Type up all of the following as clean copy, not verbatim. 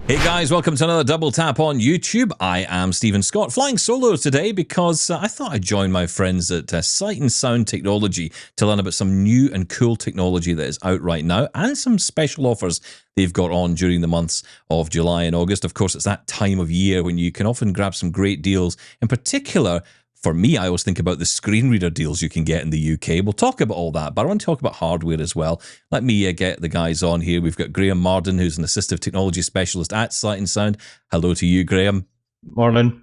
Hey guys, welcome to another Double Tap on YouTube. I am Stephen Scott, flying solo today because I thought I'd join my friends at Sight and Sound Technology to learn about some new and cool technology that is out right now and some special offers they've got on during the months of July and August. Of course, it's that time of year when you can often grab some great deals. In particular, for me, I always think about the screen reader deals you can get in the UK. We'll talk about all that, but I want to talk about hardware as well. Let me get the guys on here. We've got Graeme Marden, who's an assistive technology specialist at Sight and Sound. Hello to you, Graeme. Morning.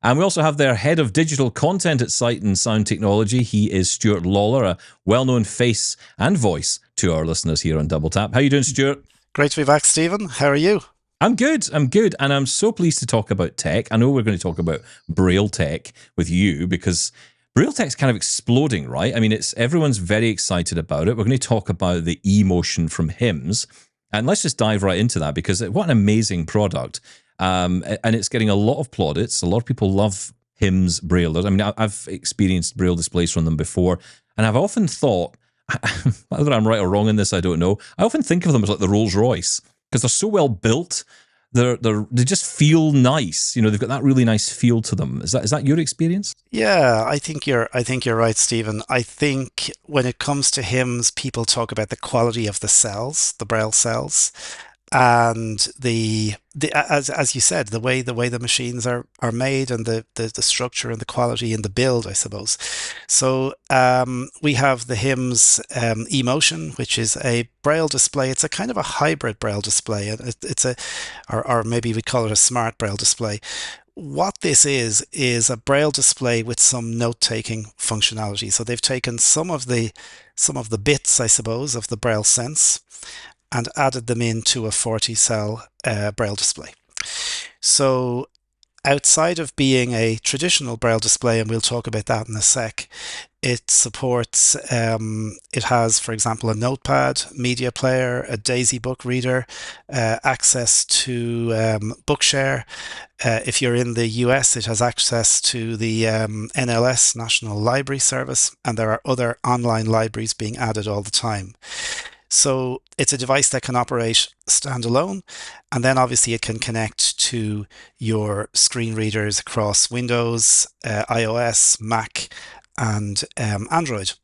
And we also have their head of digital content at Sight and Sound Technology. He is Stuart Lawler, a well-known face and voice to our listeners here on Double Tap. How are you doing, Stuart? Great to be back, Stephen. How are you? I'm good, and I'm so pleased to talk about tech. I know we're going to talk about Braille tech with you because Braille tech's kind of exploding, right? I mean, everyone's very excited about it. We're going to talk about the eMotion from HIMS, and let's just dive right into that because what an amazing product. And it's getting a lot of plaudits. A lot of people love HIMS Braille. I mean, I've experienced Braille displays from them before, and I've often thought, whether I'm right or wrong in this, I don't know, I often think of them as like the Rolls Royce, because they're so well built, they just feel nice. You know, they've got that really nice feel to them. Is that your experience? Yeah, I think you're right, Stephen. I think when it comes to HIMS, people talk about the quality of the cells, the Braille cells, and as you said, the way the machines are made, and the structure and the quality and the build, I suppose. So we have the HIMS eMotion, which is a Braille display. It's a kind of a hybrid Braille display. It's or maybe we'd call it a smart Braille display. What this is a Braille display with some note-taking functionality. So they've taken some of the bits, I suppose, of the Braille sense and added them into a 40-cell Braille display. So outside of being a traditional Braille display, and we'll talk about that in a sec, it supports, it has, for example, a notepad, media player, a Daisy book reader, access to Bookshare. If you're in the US, it has access to the NLS, National Library Service, and there are other online libraries being added all the time. So it's a device that can operate standalone, and then obviously it can connect to your screen readers across Windows, iOS, Mac, and Android.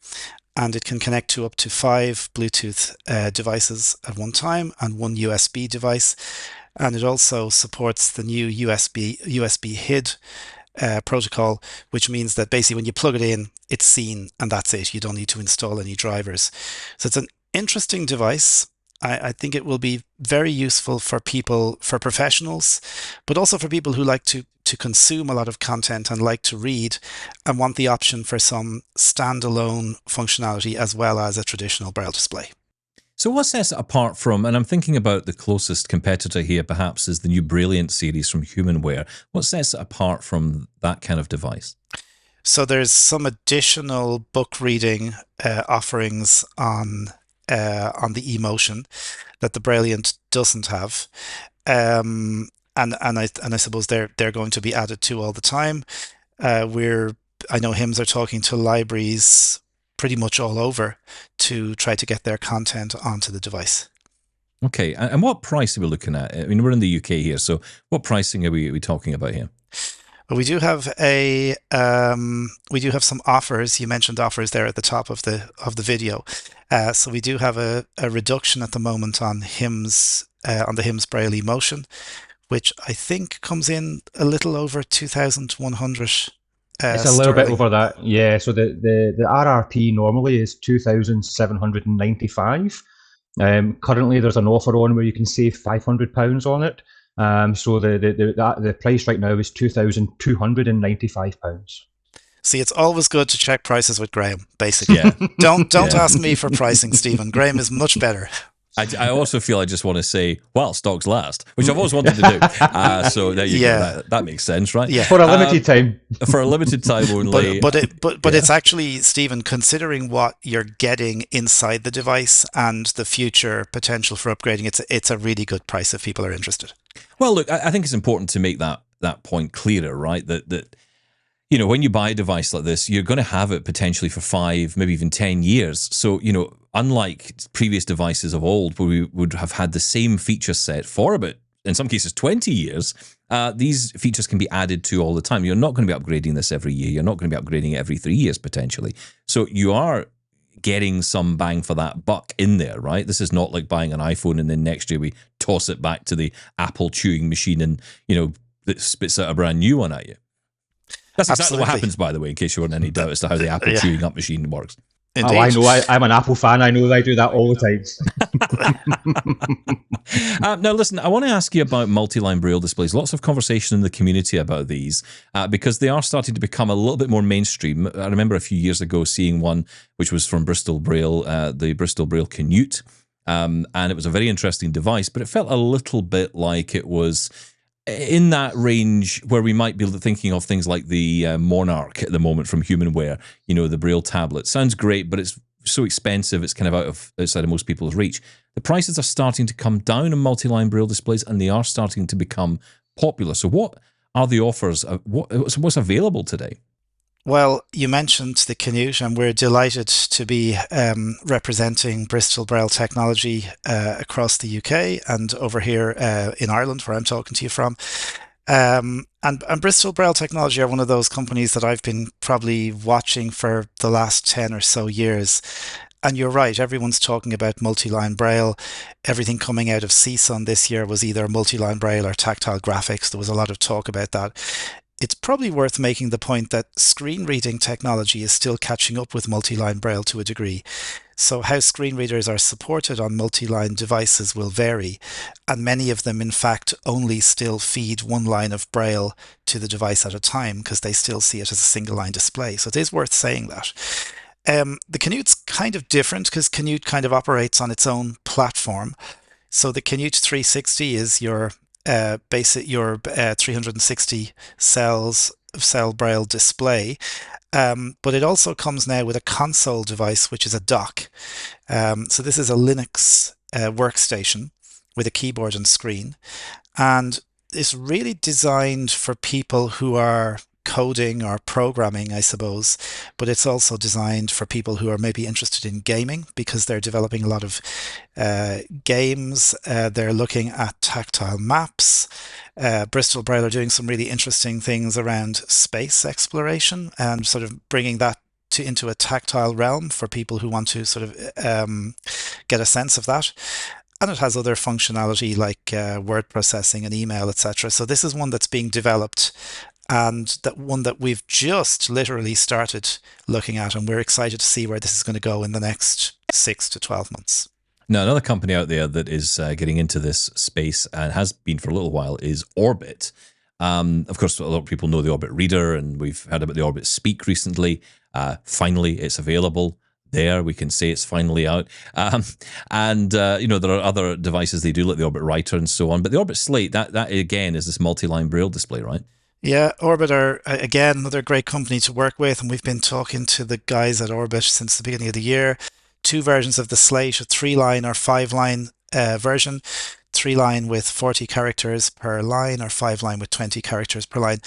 And it can connect to up to 5 Bluetooth devices at one time and 1 USB device. And it also supports the new USB HID protocol, which means that basically when you plug it in, it's seen and that's it. You don't need to install any drivers. So it's an interesting device. I think it will be very useful for people, for professionals, but also for people who like to consume a lot of content and like to read and want the option for some standalone functionality as well as a traditional Braille display. So what sets it apart from, and I'm thinking about the closest competitor here perhaps is the new Brailliant series from Humanware. What sets it apart from that kind of device? So there's some additional book reading offerings on the eMotion that the Brailliant doesn't have, and I suppose they're going to be added to all the time. I know HIMS are talking to libraries pretty much all over to try to get their content onto the device. Okay, and what price are we looking at? I mean, we're in the UK here, so what pricing are we talking about here? Well, we do have some offers. You mentioned offers there at the top of the video. So we do have a reduction at the moment on HIMS on the HIMS Braille eMotion, which I think comes in a little over 2,100. It's a little bit over that, yeah. So the RRP normally is 2,795. Currently, there's an offer on where you can save £500 on it. So the price right now is £2,295. See, it's always good to check prices with Graeme, basically. Yeah. Don't ask me for pricing, Stephen. Graeme is much better. I also feel I just want to say, while stocks last, which I've always wanted to do. So there you go. That makes sense, right? Yeah. For a limited time. For a limited time only. But it's actually, Stephen, considering what you're getting inside the device and the future potential for upgrading, it's a really good price if people are interested. Well, look, I think it's important to make that point clearer, right? That you know, when you buy a device like this, you're going to have it potentially for 5, maybe even 10 years. So, you know, unlike previous devices of old, where we would have had the same feature set for about in some cases 20 years, these features can be added to all the time. You're not going to be upgrading this every year. You're not going to be upgrading it every 3 years potentially. So you are getting some bang for that buck in there, right? This is not like buying an iPhone and then next year we toss it back to the Apple chewing machine and, it spits out a brand new one at you. That's exactly what happens, by the way, in case you want any doubt as to how the Apple chewing up machine works. Indeed. Oh, I know. I'm an Apple fan. I know they do that all the time. Now, listen, I want to ask you about multi-line Braille displays. Lots of conversation in the community about these because they are starting to become a little bit more mainstream. I remember a few years ago seeing one which was from Bristol Braille, the Bristol Braille Canute, and it was a very interesting device, but it felt a little bit like it was in that range where we might be thinking of things like the Monarch at the moment from Humanware, the Braille tablet. Sounds great, but it's so expensive, it's kind of outside of most people's reach. The prices are starting to come down on multi-line Braille displays, and they are starting to become popular. So what are the offers? What's available today? Well, you mentioned the Canute, and we're delighted to be representing Bristol Braille technology across the UK and over here in Ireland, where I'm talking to you from. And Bristol Braille Technology are one of those companies that I've been probably watching for the last 10 or so years. And you're right, everyone's talking about multi-line Braille. Everything coming out of CSUN this year was either multi-line Braille or tactile graphics. There was a lot of talk about that. It's probably worth making the point that screen reading technology is still catching up with multi-line Braille to a degree. So how screen readers are supported on multi-line devices will vary, and many of them in fact only still feed one line of Braille to the device at a time because they still see it as a single line display. So it is worth saying that. The Canute's kind of different because Canute kind of operates on its own platform. So the Canute 360 is your 360 cell Braille display, but it also comes now with a console device, which is a dock. So this is a Linux workstation with a keyboard and screen, and it's really designed for people who are coding or programming, I suppose, but it's also designed for people who are maybe interested in gaming because they're developing a lot of games. They're looking at tactile maps. Bristol Braille are doing some really interesting things around space exploration and sort of bringing that into a tactile realm for people who want to sort of get a sense of that. And it has other functionality like word processing and email, etc. So this is one that's being developed, and that one that we've just literally started looking at, and we're excited to see where this is going to go in the next 6 to 12 months. Now, another company out there that is getting into this space and has been for a little while is Orbit. Of course, a lot of people know the Orbit Reader, and we've heard about the Orbit Speak recently. Finally, it's available. There, we can say it's finally out. And there are other devices they do, like the Orbit Writer and so on. But the Orbit Slate, that again is this multi-line Braille display, right? Yeah, Orbit are, again, another great company to work with, and we've been talking to the guys at Orbit since the beginning of the year. 2 versions of the Slate, a 3-line or 5-line version, 3-line with 40 characters per line or 5-line with 20 characters per line.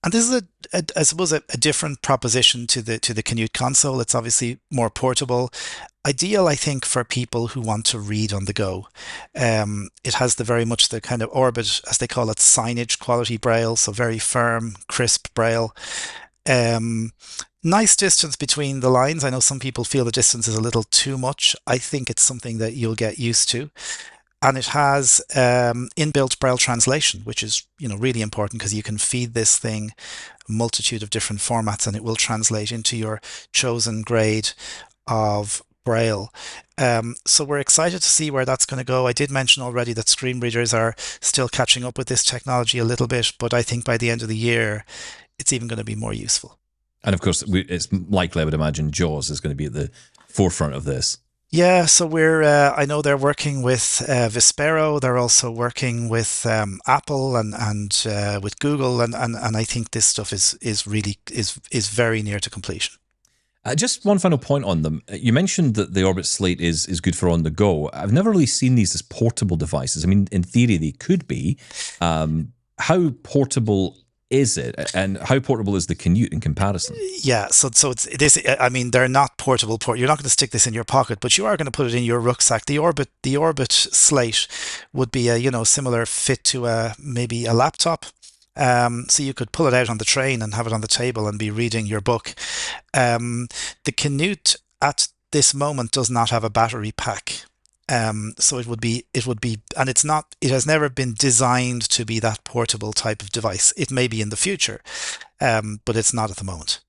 And this is, I suppose, a different proposition to the Canute console. It's obviously more portable. Ideal, I think, for people who want to read on the go. It has very much the kind of Orbit, as they call it, signage quality Braille, so very firm, crisp Braille. Nice distance between the lines. I know some people feel the distance is a little too much. I think it's something that you'll get used to. And it has inbuilt Braille translation, which is really important because you can feed this thing a multitude of different formats and it will translate into your chosen grade of Braille. So we're excited to see where that's going to go. I did mention already that screen readers are still catching up with this technology a little bit, but I think by the end of the year, it's even going to be more useful. And of course, it's likely, I would imagine, JAWS is going to be at the forefront of this. Yeah, so I know they're working with Vispero. They're also working with Apple and with Google, and I think this stuff is very near to completion. Just one final point on them. You mentioned that the Orbit Slate is good for on the go. I've never really seen these as portable devices. I mean, in theory, they could be. How portable is it, and how portable is the Canute in comparison? Yeah, so it's this. I mean, they're not portable. You're not going to stick this in your pocket, but you are going to put it in your rucksack. The Orbit Slate would be a similar fit to maybe a laptop. So you could pull it out on the train and have it on the table and be reading your book. The Canute at this moment does not have a battery pack. So it would be, and it has never been designed to be that portable type of device. It may be in the future, but it's not at the moment.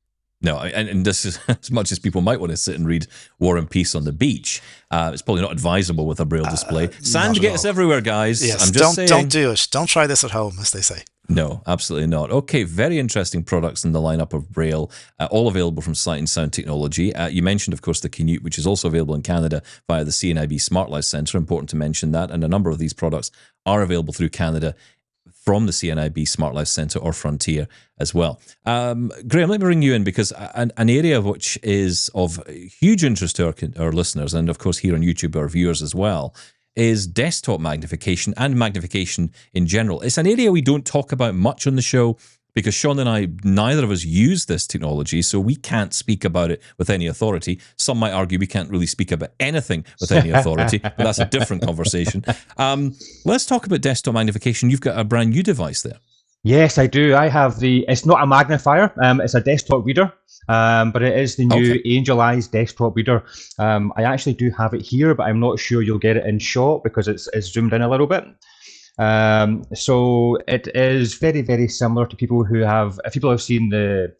No, and this is, as much as people might want to sit and read War and Peace on the beach, it's probably not advisable with a Braille display. Sand gets everywhere, guys. Yes, I'm just saying. Don't do it. Don't try this at home, as they say. No, absolutely not. Okay, very interesting products in the lineup of Braille, all available from Sight and Sound Technology. You mentioned, of course, the Canute, which is also available in Canada via the CNIB Smart Life Centre. Important to mention that. And a number of these products are available through Canada from the CNIB Smart Life Centre or Frontier as well. Graeme, let me bring you in, because an area which is of huge interest to our listeners, and of course here on YouTube, our viewers as well, is desktop magnification and magnification in general. It's an area we don't talk about much on the show because Sean and I, neither of us use this technology, so we can't speak about it with any authority. Some might argue we can't really speak about anything with any authority, but that's a different conversation. Let's talk about desktop magnification. You've got a brand new device there. Yes, I do. I have it's not a magnifier, it's a desktop reader, but it is the new Angel Eyes desktop reader. I actually do have it here, but I'm not sure you'll get it in shot because it's zoomed in a little bit. So it is very, very similar to people if people have seen the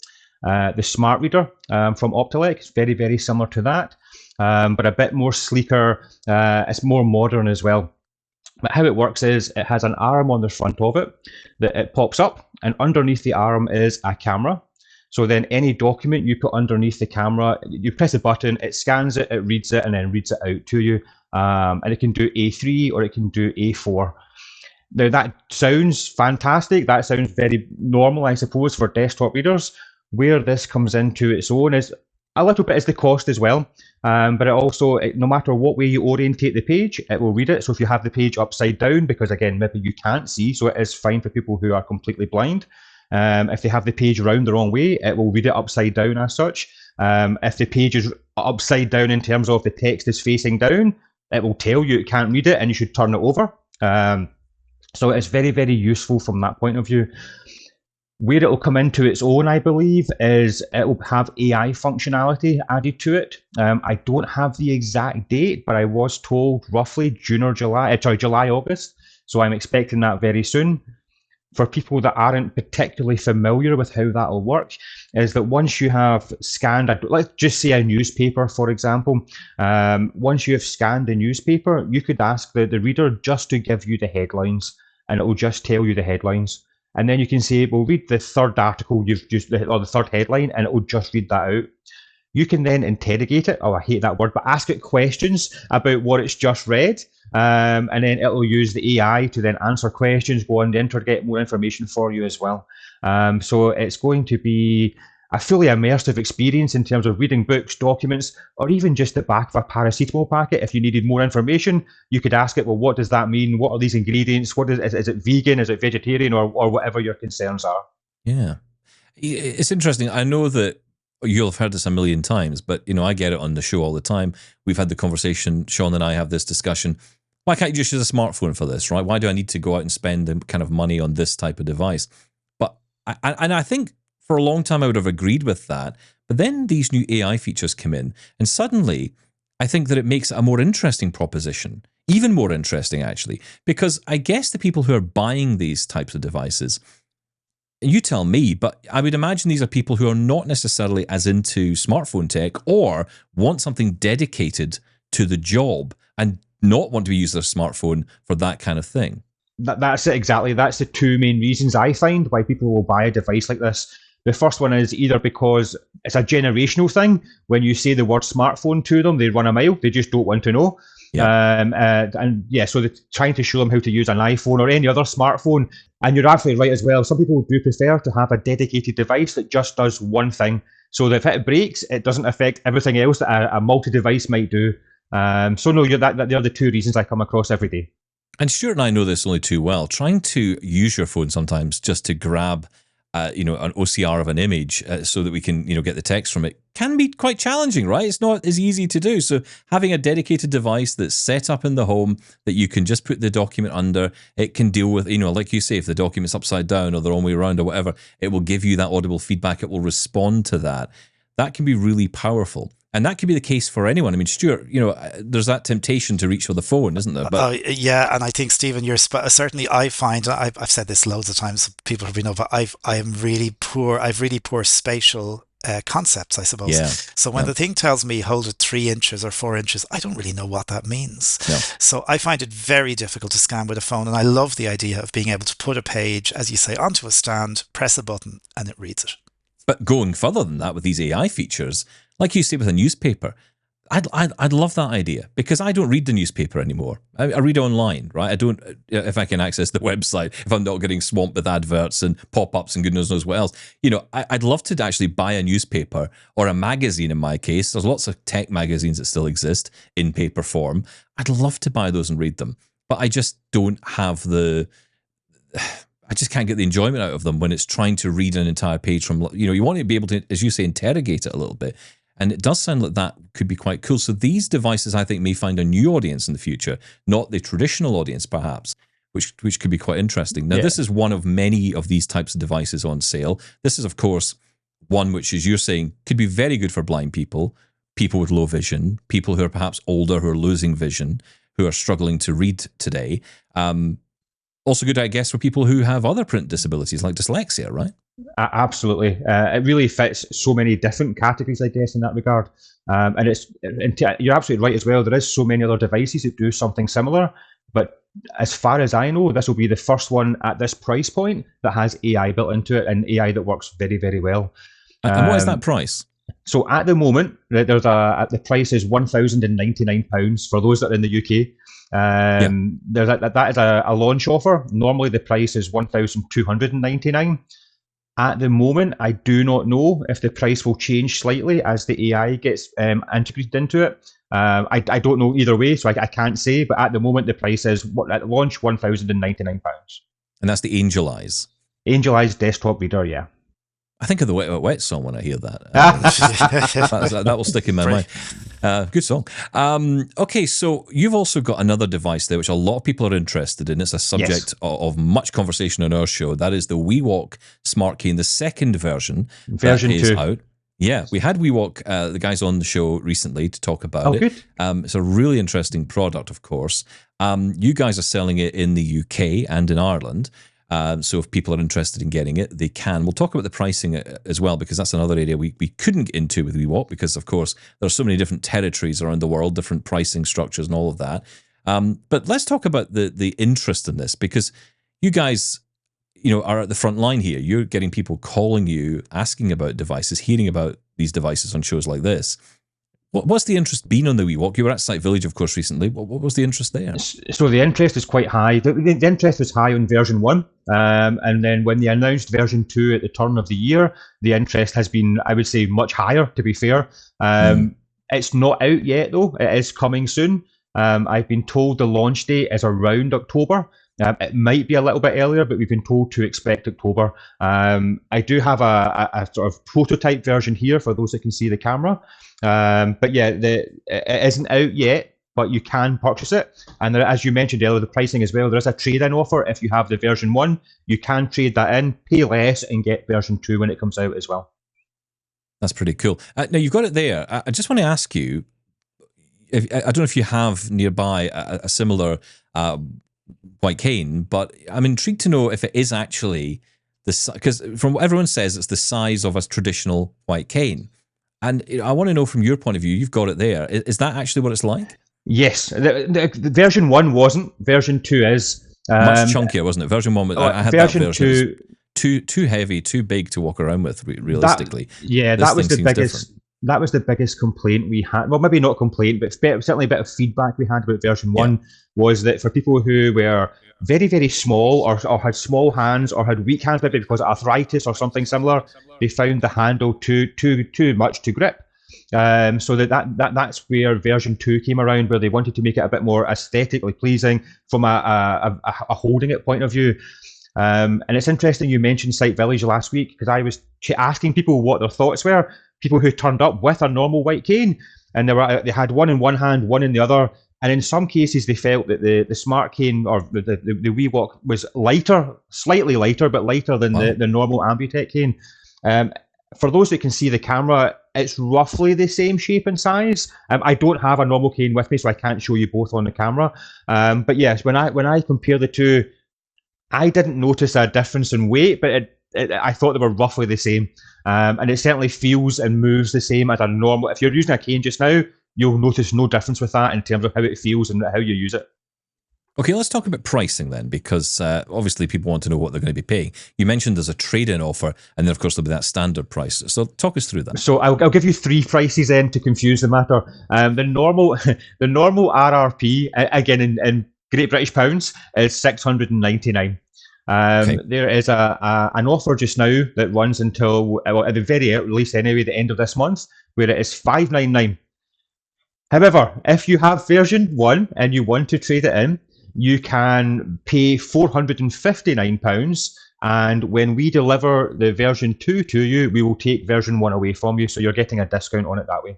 Smart Reader from Optilec. It's very, very similar to that, but a bit more sleeker. It's more modern as well. But how it works is it has an arm on the front of it that it pops up, and underneath the arm is a camera. So then any document you put underneath the camera, you press a button, it scans it, it reads it, and then reads it out to you. And it can do A3 or it can do A4. Now that sounds fantastic. That sounds very normal, I suppose, for desktop readers. Where this comes into its own is a little bit is the cost as well. But it also, no matter what way you orientate the page, it will read it. So if you have the page upside down, because again, maybe you can't see, so it is fine for people who are completely blind. If they have the page round the wrong way, it will read it upside down as such. If the page is upside down in terms of the text is facing down, it will tell you it can't read it and you should turn it over. So it's very, very useful from that point of view. Where it will come into its own, I believe, is it will have AI functionality added to it. I don't have the exact date, but I was told roughly July, August. So I'm expecting that very soon. For people that aren't particularly familiar with how that will work, is that once you have scanned, let's just say a newspaper, for example, once you have scanned the newspaper, you could ask the reader just to give you the headlines, and it will just tell you the headlines. And then you can say, well, read the third article or the third headline, and it will just read that out. You can then interrogate it. Oh, I hate that word, but ask it questions about what it's just read. And then it will use the AI to then answer questions, go on the internet, get more information for you as well. So it's going to be a fully immersive experience in terms of reading books, documents, or even just the back of a paracetamol packet. If you needed more information, you could ask it, well, what does that mean? What are these ingredients? Is it vegan? Is it vegetarian? Or whatever your concerns are. Yeah. It's interesting. I know that you'll have heard this a million times, but I get it on the show all the time. We've had the conversation, Sean and I have this discussion. Why can't you just use a smartphone for this, right? Why do I need to go out and spend the kind of money on this type of device? But I think for a long time I would have agreed with that. But then these new AI features come in, and suddenly I think that it makes it a more interesting proposition, even more interesting actually, because I guess the people who are buying these types of devices, you tell me, but I would imagine these are people who are not necessarily as into smartphone tech or want something dedicated to the job and not want to use their smartphone for that kind of thing. That's it, exactly. That's the two main reasons I find why people will buy a device like this. The first one is either because it's a generational thing. When you say the word smartphone to them, they run a mile. They just don't want to know. Yeah. So they're trying to show them how to use an iPhone or any other smartphone. And you're absolutely right as well. Some people do prefer to have a dedicated device that just does one thing. So that if it breaks, it doesn't affect everything else that a multi-device might do. So no, they're the two reasons I come across every day. And Stuart and I know this only too well. Trying to use your phone sometimes just to grab an OCR of an image so that we can, get the text from it can be quite challenging, right? It's not as easy to do. So having a dedicated device that's set up in the home that you can just put the document under, it can deal with, like you say, if the document's upside down or the wrong way around or whatever, it will give you that audible feedback. It will respond to that. That can be really powerful. And that could be the case for anyone. I mean, Stuart, there's that temptation to reach for the phone, isn't there? But yeah, and I think, Stephen, you're certainly. I find I've said this loads of times. People have been over. I am really poor. I've really poor spatial concepts, I suppose. Yeah. So when the thing tells me hold it 3 inches or 4 inches, I don't really know what that means. No. So I find it very difficult to scan with a phone, and I love the idea of being able to put a page, as you say, onto a stand, press a button, and it reads it. But going further than that with these AI features, like you say with a newspaper, I'd love that idea, because I don't read the newspaper anymore. I read online, right? I don't, if I can access the website, if I'm not getting swamped with adverts and pop-ups and goodness knows what else. I'd love to actually buy a newspaper or a magazine in my case. There's lots of tech magazines that still exist in paper form. I'd love to buy those and read them, but I just don't have I just can't get the enjoyment out of them when it's trying to read an entire page from, you want to be able to, as you say, interrogate it a little bit. And it does sound like that could be quite cool. So these devices, I think, may find a new audience in the future, not the traditional audience, perhaps, which could be quite interesting. Now, This is one of many of these types of devices on sale. This is, of course, one which, as you're saying, could be very good for blind people, people with low vision, people who are perhaps older, who are losing vision, who are struggling to read today. Also good, I guess, for people who have other print disabilities like dyslexia, right? Absolutely. It really fits so many different categories, I guess, in that regard. And you're absolutely right as well. There is so many other devices that do something similar. But as far as I know, this will be the first one at this price point that has AI built into it, and AI that works very, very well. And what is that price? So at the moment, the price is £1,099 for those that are in the UK. That is a launch offer. Normally the price is £1,299. At the moment, I do not know if the price will change slightly as the AI gets integrated into it. I don't know either way, so I can't say. But at the moment, the price is at launch £1,099. And that's the Angel Eyes. Angel Eyes desktop reader, yeah. I think of the Wet Wet Wet song when I hear that. That will stick in my mind. Good song. Okay, so you've also got another device there, which a lot of people are interested in. It's a subject of much conversation on our show. That is the WeWalk Smart Cane, the second version. Version 2. Is out. Yeah, we had WeWalk, the guys on the show recently to talk about it. Good. It's a really interesting product, of course. You guys are selling it in the UK and in Ireland. So if people are interested in getting it, they can. We'll talk about the pricing as well, because that's another area we couldn't get into with WeWalk, because, of course, there are so many different territories around the world, different pricing structures and all of that. But let's talk about the interest in this, because you guys, are at the front line here. You're getting people calling you, asking about devices, hearing about these devices on shows like this. What's the interest been on the WeWalk? You were at Site Village, of course, recently. What was the interest there? So the interest is quite high. The interest was high on version 1. And then when they announced version 2 at the turn of the year, the interest has been, I would say, much higher, to be fair. It's not out yet, though. It is coming soon. I've been told the launch date is around October. It might be a little bit earlier, but we've been told to expect October. I do have a sort of prototype version here for those that can see the camera. But yeah, it isn't out yet, but you can purchase it. And there, as you mentioned earlier, the pricing as well, there is a trade-in offer. If you have the version 1, you can trade that in, pay less, and get version 2 when it comes out as well. That's pretty cool. Now, you've got it there. I just want to ask you, I don't know if you have nearby a similar white cane, but I'm intrigued to know if it is actually because from what everyone says, it's the size of a traditional white cane. And I want to know from your point of view, you've got it there. Is that actually what it's like? Yes. The version 1 wasn't. Version 2 is. Much chunkier, wasn't it? Version 1, I had version that version. 2, too heavy, too big to walk around with, realistically. That was the biggest. That was the biggest complaint we had. Well, maybe not complaint, but certainly a bit of feedback we had about version 1 was that for people who were very, very small or had small hands or had weak hands, maybe because of arthritis or something similar, they found the handle too much to grip. So that's where version 2 came around, where they wanted to make it a bit more aesthetically pleasing from a holding it point of view. And it's interesting you mentioned Sight Village last week, because I was asking people what their thoughts were. People who turned up with a normal white cane, and they had one in one hand, one in the other, and in some cases they felt that the Smart Cane or the WeWalk was lighter, slightly lighter, but lighter than the normal Ambutech cane. For those that can see the camera, it's roughly the same shape and size. I don't have a normal cane with me, so I can't show you both on the camera. But yes, when I compare the two, I didn't notice a difference in weight, but I thought they were roughly the same. And it certainly feels and moves the same as a normal. If you're using a cane just now, you'll notice no difference with that in terms of how it feels and how you use it. Okay, let's talk about pricing then, because obviously people want to know what they're going to be paying. You mentioned there's a trade-in offer, and then of course there'll be that standard price. So talk us through that. So I'll give you three prices then to confuse the matter. The normal RRP, again in Great British pounds, is £699. Okay. There is an offer just now that runs until, well, at the very least anyway, the end of this month, where it is £599. However, if you have version 1 and you want to trade it in, you can pay £459, and when we deliver the version 2 to you, we will take version 1 away from you, so you're getting a discount on it that way.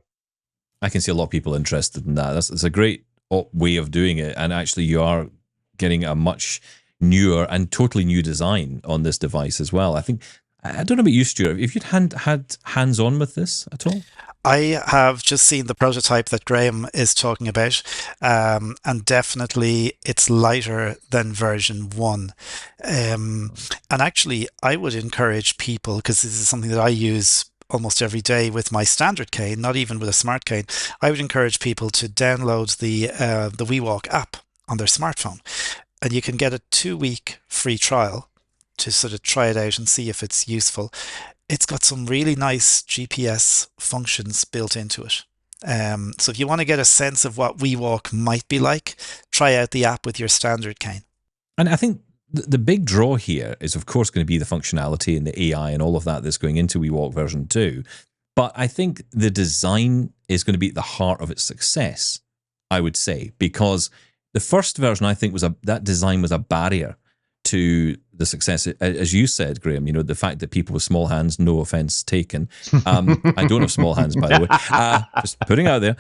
I can see a lot of people interested in that. That's a great way of doing it, and actually you are getting a much newer and totally new design on this device as well. I don't know about you, Stuart, if you'd had hands-on with this at all? I have just seen the prototype that Graeme is talking about, and definitely it's lighter than version 1. And actually, I would encourage people, because this is something that I use almost every day with my standard cane, not even with a smart cane, I would encourage people to download the WeWalk app on their smartphone. And you can get a 2-week free trial to sort of try it out and see if it's useful. It's got some really nice GPS functions built into it. So if you want to get a sense of what WeWalk might be like, try out the app with your standard cane. And I think the big draw here is, of course, going to be the functionality and the AI and all of that that's going into WeWalk version 2. But I think the design is going to be at the heart of its success, I would say, because the first version, I think, that design was a barrier to the success. As you said, Graeme, the fact that people with small hands, no offense taken. I don't have small hands, by the way. Just putting it out there.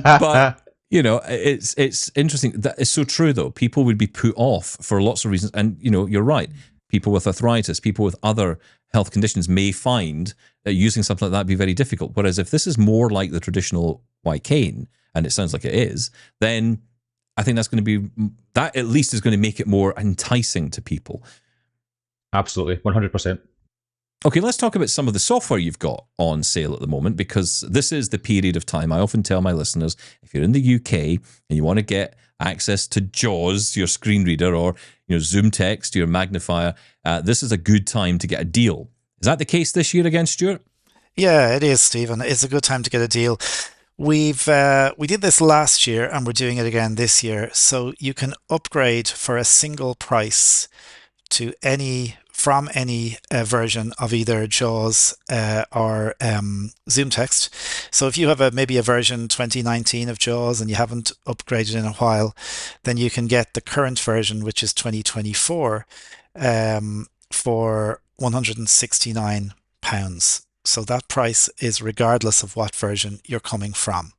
But it's interesting. That is so true, though. People would be put off for lots of reasons. And, you're right. People with arthritis, people with other health conditions may find that using something like that be very difficult. Whereas if this is more like the traditional white cane, and it sounds like it is, then I think that at least is going to make it more enticing to people. Absolutely, 100%. Okay, let's talk about some of the software you've got on sale at the moment, because this is the period of time. I often tell my listeners, if you're in the UK and you want to get access to JAWS, your screen reader, or ZoomText, your magnifier, this is a good time to get a deal. Is that the case this year again, Stuart? Yeah, it is, Stephen. It's a good time to get a deal. We did this last year and we're doing it again this year. So you can upgrade for a single price to any version of either JAWS or ZoomText. So if you have maybe a version 2019 of JAWS and you haven't upgraded in a while, then you can get the current version, which is 2024, for £169. So that price is regardless of what version you're coming from.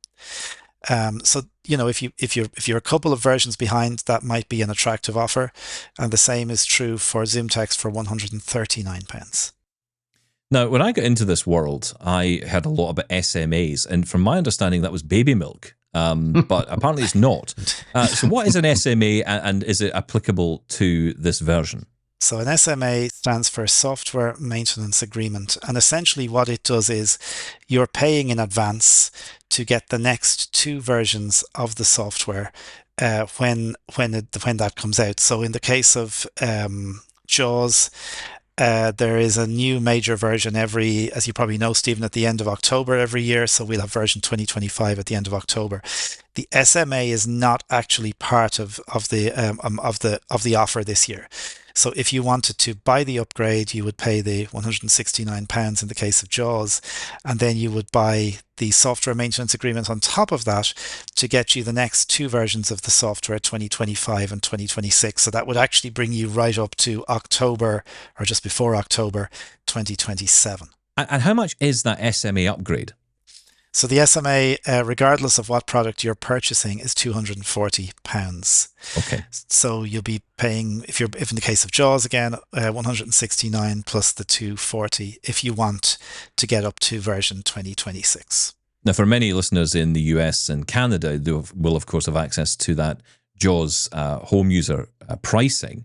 So if you're a couple of versions behind, that might be an attractive offer, and the same is true for ZoomText for £139. Now, when I got into this world, I heard a lot about SMAs, and from my understanding, that was baby milk. But apparently, it's not. So, what is an SMA, and is it applicable to this version? So an SMA stands for Software Maintenance Agreement, and essentially what it does is you're paying in advance to get the next 2 versions of the software when that comes out. So in the case of JAWS, there is a new major version as you probably know, Stephen, at the end of October every year. So we'll have version 2025 at the end of October. The SMA is not actually part of the offer this year. So if you wanted to buy the upgrade, you would pay the £169 in the case of JAWS, and then you would buy the software maintenance agreement on top of that to get you the next 2 versions of the software, 2025 and 2026. So that would actually bring you right up to October, or just before October 2027. And how much is that SMA upgrade? So the SMA, regardless of what product you're purchasing, is £240. Okay. So you'll be paying, if in the case of JAWS again, 169 plus the 240 if you want to get up to version 2026. Now, for many listeners in the US and Canada, they will of course have access to that JAWS home user pricing,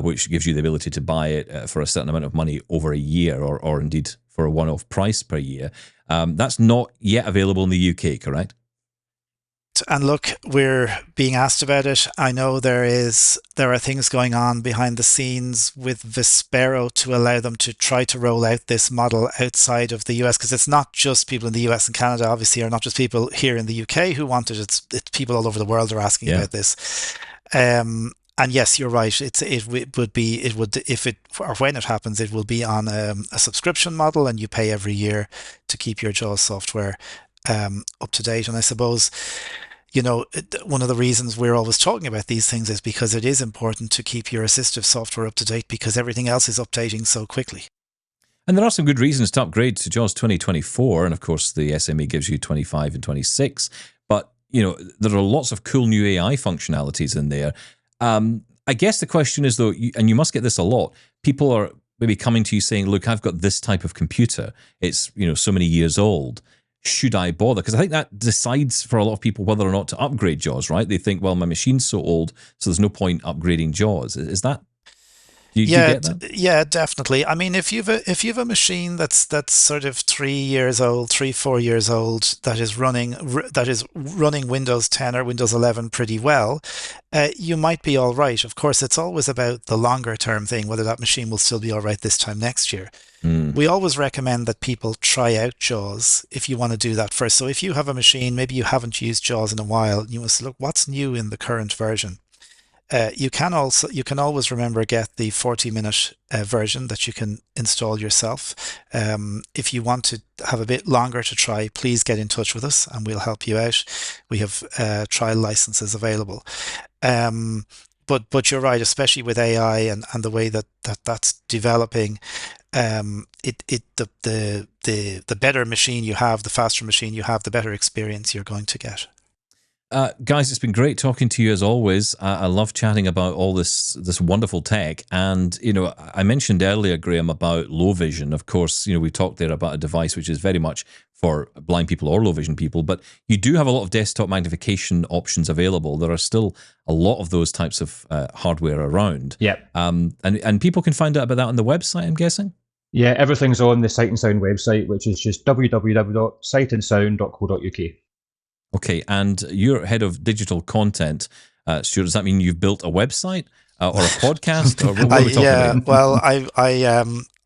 which gives you the ability to buy it for a certain amount of money over a year, or indeed for a one-off price per year. That's not yet available in the UK, correct? And look, we're being asked about it. I know there are things going on behind the scenes with Vispero to allow them to try to roll out this model outside of the US, because it's not just people in the US and Canada, obviously, or not just people here in the UK who want it. It's people all over the world are asking about this. And yes, you're right. It would when it happens, it will be on a subscription model, and you pay every year to keep your JAWS software up to date. And I suppose, one of the reasons we're always talking about these things is because it is important to keep your assistive software up to date, because everything else is updating so quickly. And there are some good reasons to upgrade to JAWS 2024, and of course the SMA gives you 25 and 26. But there are lots of cool new AI functionalities in there. I guess the question is, though, and you must get this a lot, people are maybe coming to you saying, look, I've got this type of computer. It's, so many years old. Should I bother? Because I think that decides for a lot of people whether or not to upgrade JAWS, right? They think, well, my machine's so old, so there's no point upgrading JAWS. Is that? Do you get that? Yeah, definitely. I mean, if you've a machine that's sort of 4 years old, that is running Windows 10 or Windows 11 pretty well, you might be all right. Of course, it's always about the longer term thing, whether that machine will still be all right this time next year. We always recommend that people try out JAWS if you want to do that first. So if you have a machine, maybe you haven't used JAWS in a while, you must look what's new in the current version. You can always remember get the 40-minute version that you can install yourself. If you want to have a bit longer to try, please get in touch with us and we'll help you out. We have trial licenses available. But you're right, especially with AI and the way that's developing. The better machine you have, the faster machine you have, the better experience you're going to get. Guys, it's been great talking to you as always. I love chatting about all this wonderful tech. And, I mentioned earlier, Graeme, about low vision. Of course, we talked there about a device which is very much for blind people or low vision people, but you do have a lot of desktop magnification options available. There are still a lot of those types of hardware around. Yeah. And people can find out about that on the website, I'm guessing? Yeah, everything's on the Sight and Sound website, which is just www.sightandsound.co.uk. Okay, and you're head of digital content, Stuart. Does that mean you've built a website or a podcast? Or what are we talking about? Well,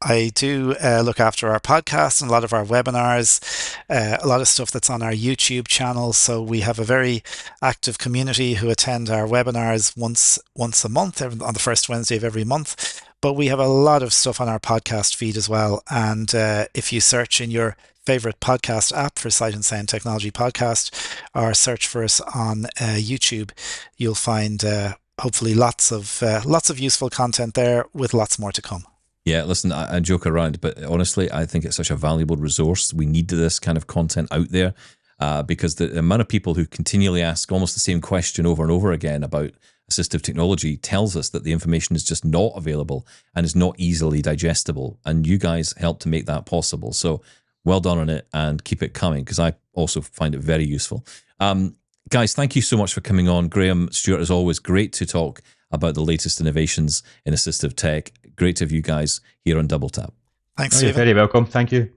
I do look after our podcast and a lot of our webinars, a lot of stuff that's on our YouTube channel. So we have a very active community who attend our webinars once a month, on the first Wednesday of every month. But we have a lot of stuff on our podcast feed as well. And if you search in your favorite podcast app for Sight and Sound Technology Podcast, or search for us on YouTube, you'll find hopefully lots of useful content there, with lots more to come. Yeah, listen, I joke around, but honestly, I think it's such a valuable resource. We need this kind of content out there because the amount of people who continually ask almost the same question over and over again about assistive technology tells us that the information is just not available and is not easily digestible. And you guys help to make that possible. So well done on it, and keep it coming, because I also find it very useful. Guys, thank you so much for coming on. Graeme, Stuart, as always, great to talk about the latest innovations in assistive tech. Great to have you guys here on Double Tap. Thanks, Stephen. You're very welcome. Thank you.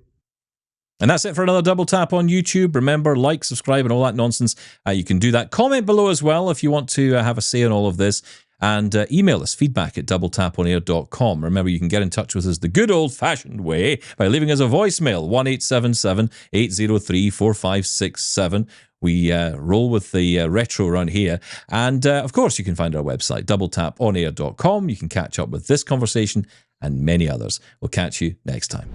And that's it for another Double Tap on YouTube. Remember, like, subscribe, and all that nonsense. You can do that. Comment below as well if you want to have a say on all of this. And email us, feedback@doubletaponair.com. Remember, you can get in touch with us the good old-fashioned way by leaving us a voicemail, 1-877-803-4567. We roll with the retro around here. And of course, you can find our website, doubletaponair.com. You can catch up with this conversation and many others. We'll catch you next time.